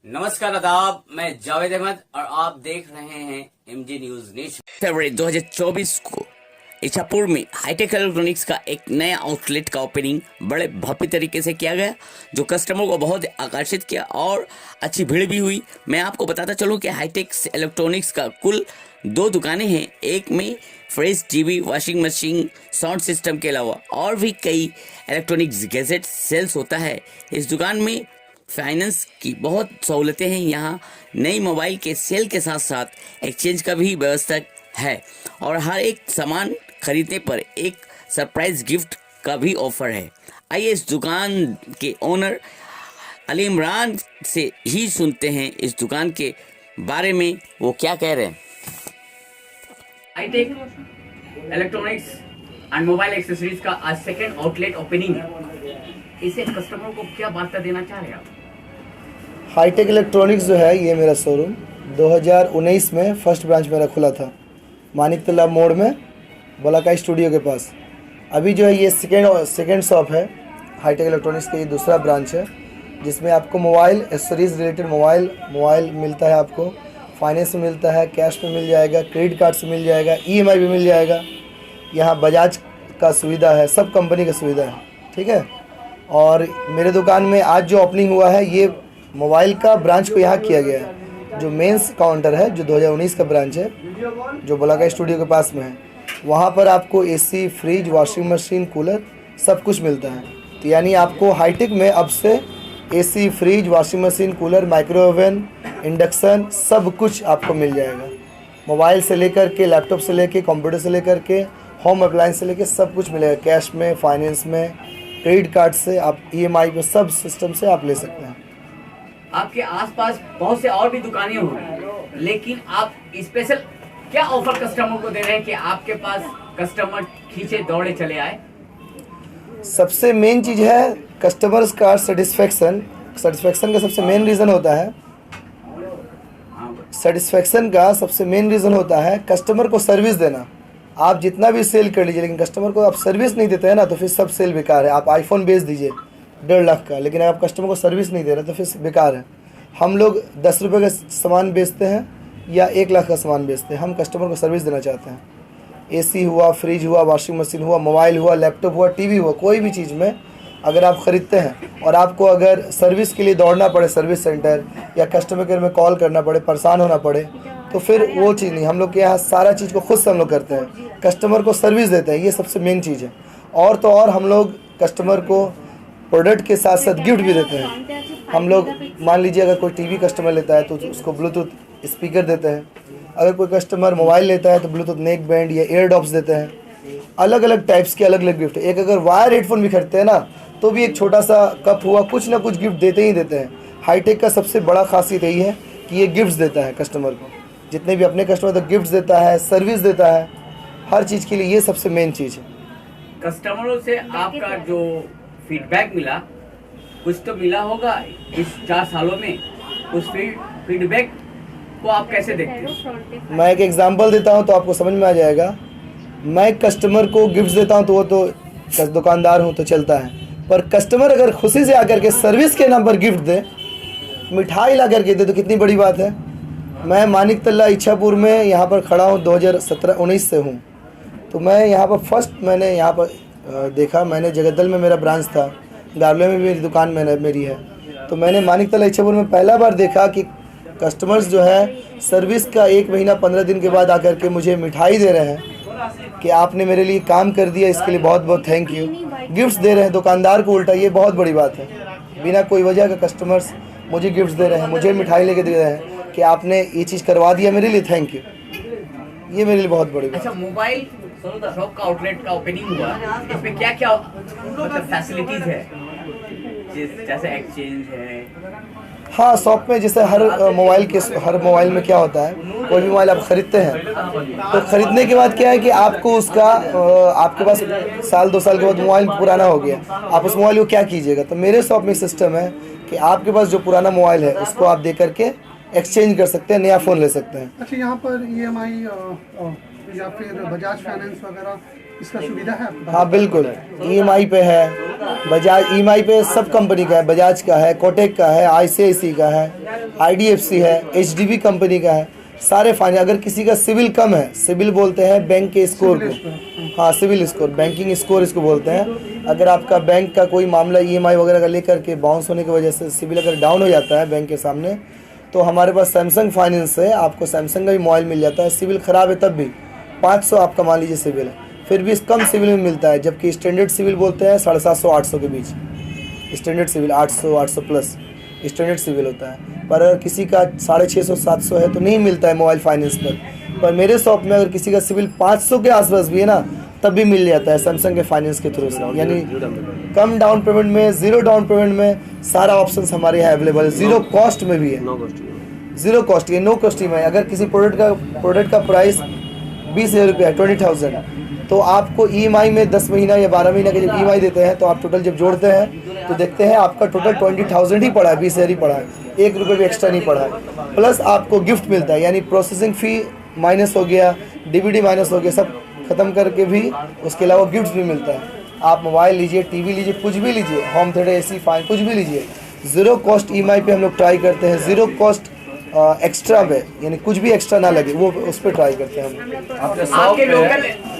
नमस्कार आदाब, मैं जावेद अहमद और आप देख रहे हैं एमजी न्यूज नेशन। फरवरी 2024 को इच्छापुर में हाईटेक इलेक्ट्रॉनिक्स का एक नया आउटलेट का ओपनिंग बड़े भव्य तरीके से किया गया, जो कस्टमर को बहुत आकर्षित किया और अच्छी भीड़ भी हुई। मैं आपको बताता चलूं कि हाईटेक इलेक्ट्रॉनिक्स का कुल 2 दुकानें हैं। एक में fridge, TV, washing machine, sound system के अलावा और भी कई इलेक्ट्रॉनिक्स गैजेट सेल्स होता है। इस दुकान में फाइनेंस की बहुत सहूलतें हैं। यहाँ नई मोबाइल के सेल के साथ साथ एक्सचेंज का भी व्यवस्था है और हर एक सामान खरीदने पर एक सरप्राइज गिफ्ट का भी ऑफर है। आइए इस दुकान के ओनर अली इमरान से ही सुनते हैं इस दुकान के बारे में, वो क्या कह रहे हैं। Hi-tech electronics and mobile accessories का आज सेकेंड आउटलेट ओपनिंग, इसे कस्टमर को क्या वार्ता देना चाह रहे हैं आप? हाईटेक इलेक्ट्रॉनिक्स जो है ये मेरा शोरूम 2019 में फर्स्ट ब्रांच मेरा खुला था, मानिक तालाब मोड़ में बलाकाई स्टूडियो के पास। अभी जो है ये सेकेंड शॉप है हाईटेक इलेक्ट्रॉनिक्स का, ये दूसरा ब्रांच है जिसमें आपको मोबाइल एक्सेसरीज रिलेटेड मोबाइल मिलता है, आपको फाइनेंस में मिलता है, कैश में मिल जाएगा, क्रेडिट कार्ड से मिल जाएगा, ईएमआई भी मिल जाएगा। यहाँ बजाज का सुविधा है, सब कंपनी का सुविधा है, ठीक है। और मेरे दुकान में आज जो ओपनिंग हुआ है ये मोबाइल का ब्रांच को यहाँ किया गया है। जो मेंस काउंटर है जो 2019 का ब्रांच है जो बलाकाई स्टूडियो के पास में है, वहाँ पर आपको AC, fridge, washing machine, cooler सब कुछ मिलता है। तो यानी आपको हाईटेक में अब से AC, fridge, washing machine, cooler, micro oven, induction सब कुछ आपको मिल जाएगा। मोबाइल से लेकर के, लैपटॉप से लेकर, कंप्यूटर से लेकर के, होम अप्लायंस से लेकर सब कुछ मिलेगा। कैश में, फाइनेंस में, क्रेडिट कार्ड से, आप ईएमआई पे सब सिस्टम से आप ले सकते हैं। आपके आसपास बहुत से और भी दुकानें होंगी, लेकिन आप स्पेशल क्या ऑफर कस्टमर को दे रहे हैं कि आपके पास कस्टमर खींचे दौड़े चले आए? सबसे मेन चीज़ है कस्टमर्स का सेटिस्फेक्शन का सबसे मेन रीज़न होता है। सेटिस्फेक्शन का सबसे मेन रीज़न होता है कस्टमर को सर्विस देना। आप जितना भी सेल कर लीजिए, लेकिन कस्टमर को आप सर्विस नहीं देते हैं ना, तो फिर सब सेल बेकार है। आप आईफोन बेच दीजिए 1.5 लाख का, लेकिन आप कस्टमर को सर्विस नहीं दे रहे तो फिर बेकार है। हम लोग 10 रुपये का सामान बेचते हैं या 1 लाख का सामान बेचते हैं, हम कस्टमर को सर्विस देना चाहते हैं। एसी हुआ, फ्रिज हुआ, वॉशिंग मशीन हुआ, मोबाइल हुआ, लैपटॉप हुआ, टीवी हुआ, कोई भी चीज़ में अगर आप ख़रीदते हैं और आपको अगर सर्विस के लिए दौड़ना पड़े सर्विस सेंटर या कस्टमर केयर में कॉल करना पड़े, परेशान होना पड़े, तो फिर वो चीज़ नहीं। हम लोग के यहाँ सारा चीज़ को खुद से हम लोग करते हैं, कस्टमर को सर्विस देते हैं, ये सबसे मेन चीज़ है। और तो और हम लोग कस्टमर को प्रोडक्ट के साथ साथ गिफ्ट भी देते हैं। हम लोग मान लीजिए अगर कोई टीवी कस्टमर लेता है तो उसको ब्लूटूथ स्पीकर देते हैं। अगर कोई कस्टमर मोबाइल लेता है तो ब्लूटूथ नेक बैंड या एयर डॉप्स देते हैं। अलग अलग टाइप्स के अलग अलग गिफ्ट। एक अगर वायर हेडफोन भी खरीदते हैं ना तो भी एक छोटा सा कप हुआ, कुछ ना कुछ गिफ्ट देते ही देते हैं। हाईटेक का सबसे बड़ा खासियत यही है कि ये गिफ्ट्स देता है कस्टमर को, जितने भी अपने कस्टमर तो गिफ्ट्स देता है, सर्विस देता है, हर चीज़ के लिए ये सबसे मेन चीज़ है। कस्टमरों से आपका जो फीडबैक मिला, कुछ तो मिला होगा इस 4 सालों में, उस फीडबैक को आप कैसे देखते हैं? मैं एक एग्जांपल देता हूं तो आपको समझ में आ जाएगा। मैं कस्टमर को गिफ्ट देता हूं तो वो तो दुकानदार हूं तो चलता है, पर कस्टमर अगर खुशी से आकर के सर्विस के नाम पर गिफ्ट दे, मिठाई ला करके दे, तो कितनी बड़ी बात है। मैं मानिक तल्ला इच्छापुर में यहाँ पर खड़ा हूँ, 2017-19 से हूँ। तो मैं यहाँ पर फर्स्ट मैंने यहाँ पर देखा, मैंने जगदल में मेरा ब्रांच था, गारले में भी मेरी दुकान मेरी है। तो मैंने मानिक तल्ला इच्छापुर में पहला बार देखा कि कस्टमर्स जो है सर्विस का 1 महीना 15 दिन के बाद आकर के मुझे मिठाई दे रहे हैं कि आपने मेरे लिए काम कर दिया, इसके लिए बहुत बहुत थैंक यू। गिफ्ट्स दे रहे हैं दुकानदार को उल्टा, ये बहुत बड़ी बात है। बिना कोई वजह का कस्टमर्स मुझे गिफ्ट्स दे रहे हैं, मुझे मिठाई लेके दे रहे हैं कि आपने ये चीज़ करवा दिया मेरे लिए, थैंक यू। ये मेरे लिए बहुत बड़ी बात। अच्छा, मोबाइल शॉप का आउटलेट का ओपनिंग हुआ, इसमें क्या क्या मतलब फैसिलिटीज है, जैसे एक्सचेंज है? हाँ, शॉप में जैसे हर मोबाइल में क्या होता है, कोई भी मोबाइल आप ख़रीदते हैं तो ख़रीदने के बाद क्या है कि आपको उसका आपके पास 1-2 साल के बाद मोबाइल पुराना हो गया, आप उस मोबाइल को क्या कीजिएगा। तो मेरे शॉप में सिस्टम है कि आपके पास जो पुराना मोबाइल है उसको आप दे करके एक्सचेंज कर सकते हैं, नया फ़ोन ले सकते हैं। अच्छा, यहाँ पर ईएमआई या फिर बजाज फाइनेंस वगैरह इसका सुविधा है? हाँ बिल्कुल, ईएमआई पे है, बजाज ईएमआई पे सब कंपनी का है, बजाज का है, कोटक का है, आईसीआईसी का है, आईडीएफसी है, एचडीबी कंपनी का है, सारे फाइनेंस। अगर किसी का सिविल कम है, सिविल बोलते हैं बैंक के स्कोर को, हाँ सिविल स्कोर, बैंकिंग स्कोर इसको बोलते हैं। अगर आपका बैंक का कोई मामला ईएमआई वगैरह का लेकर के बाउंस होने की वजह से सिविल अगर डाउन हो जाता है बैंक के सामने, तो हमारे पास सैमसंग फाइनेंस है, आपको सैमसंग का भी मोबाइल मिल जाता है। सिविल ख़राब है तब भी 500 आपका मान लीजिए सिविल है, फिर भी कम सिविल में मिलता है, जबकि स्टैंडर्ड सिविल बोलते हैं 750-800 के बीच। Standard civil 800 plus standard civil होता है। पर अगर किसी का 650-700 है तो नहीं मिलता है मोबाइल फाइनेंस पर मेरे शॉप में अगर किसी का सिविल 500 के आसपास भी है ना, तब भी मिल जाता है सैमसंग के फाइनेंस के थ्रू से। यानी कम डाउन पेमेंट में, ज़ीरो डाउन पेमेंट में सारा ऑप्शंस हमारे यहाँ अवेलेबल है। ज़ीरो कॉस्ट में भी है, ज़ीरो कॉस्ट, ये नो कॉस्ट ईएमआई। अगर किसी प्रोडक्ट का प्राइस 20,000 रुपया, 20,000, तो आपको ईएमआई में 10 महीना या 12 महीना के जब ईएमआई देते हैं तो आप टोटल जब जोड़ते हैं तो देखते हैं आपका टोटल 20,000 ही पड़ा है, 20,000 ही पड़ा है, 1 रुपये भी एक्स्ट्रा नहीं पड़ा है। प्लस आपको गिफ्ट मिलता है, यानी प्रोसेसिंग फ़ी माइनस हो गया, डीवीडी माइनस हो गया, सब खत्म करके भी उसके अलावा गिफ्ट भी मिलता है। आप मोबाइल लीजिए, टीवी लीजिए, कुछ भी लीजिए, होम थिएटर, एसी, फैन, कुछ भी लीजिए, ज़ीरो कॉस्ट ईएमआई पे हम लोग ट्राई करते हैं। ज़ीरो कॉस्ट एक्स्ट्रा पे, यानी कुछ भी एक्स्ट्रा ना लगे, वो उस पर ट्राई करते हैं हम। आपके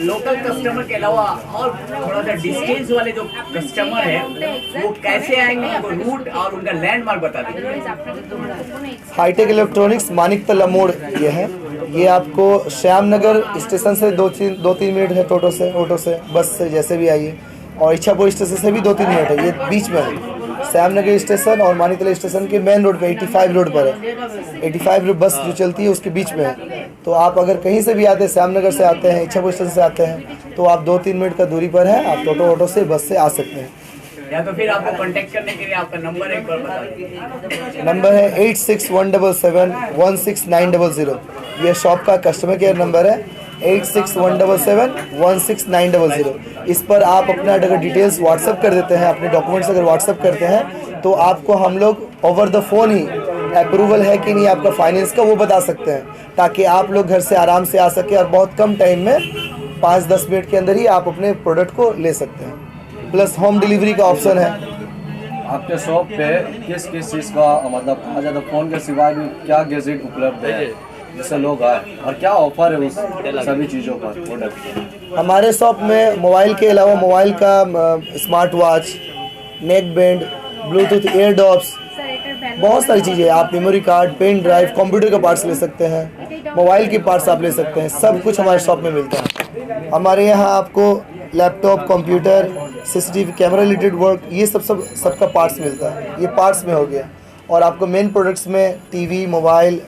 लोकल कस्टमर के अलावा और थोड़ा सा डिस्टेंस वाले जो कस्टमर है वो कैसे आएंगे, उनको रूट और उनका लैंडमार्क बता दीजिए। हाईटेक इलेक्ट्रॉनिक्स मानिकतला मोड़ ये है, ये आपको श्याम नगर स्टेशन से 2-3 मिनट है, ऑटो से, बस से, जैसे भी आइए। और इच्छापुर स्टेशन से भी 2-3 मिनट है, ये बीच में है। श्याम नगर स्टेशन और मानिकतला स्टेशन के मेन रोड पे 85 रोड पर है, 85 रोड बस जो चलती है उसके बीच में है। तो आप अगर कहीं से भी आते हैं, श्याम नगर से आते हैं, इच्छापुर स्टेशन से आते हैं, तो आप 2-3 मिनट का दूरी पर है, आप ऑटो से, बस से आ सकते हैं। या तो फिर आपको कांटेक्ट करने के लिए आपका नंबर एक बार बता दीजिए। नंबर है 8617716900। ये शॉप का कस्टमर केयर नंबर है, 8617716900। इस पर आप अपना अगर डिटेल्स व्हाट्सअप कर देते हैं, अपने डॉक्यूमेंट्स अगर व्हाट्सअप करते हैं, तो आपको हम लोग over the phone he approval है कि नहीं आपका फाइनेंस का वो बता सकते हैं, ताकि आप लोग घर से आराम से आ सके और बहुत कम टाइम में 5-10 मिनट के अंदर ही आप अपने प्रोडक्ट को ले सकते हैं। प्लस होम डिलीवरी का ऑप्शन है। आपके शॉप पे किस चीज़ का मतलब कहा जाए तो फ़ोन के सिवाय भी क्या गैजेट उपलब्ध है जिससे लोग आए, और क्या ऑफर है उस सभी चीज़ों पर प्रोडक्ट? हमारे शॉप में मोबाइल के अलावा मोबाइल का smart watch, neck band, bluetooth earpods, बहुत सारी चीज़ें, आप memory card, pen drive, computer के पार्ट्स ले सकते हैं, मोबाइल के पार्ट्स आप ले सकते हैं, सब कुछ हमारे शॉप में मिलता है। हमारे यहाँ आपको laptop, computer, CCTV camera related work, ये सबका पार्ट्स मिलता है। ये पार्ट्स में हो गया। और आपको मेन प्रोडक्ट्स में टीवी, मोबाइल,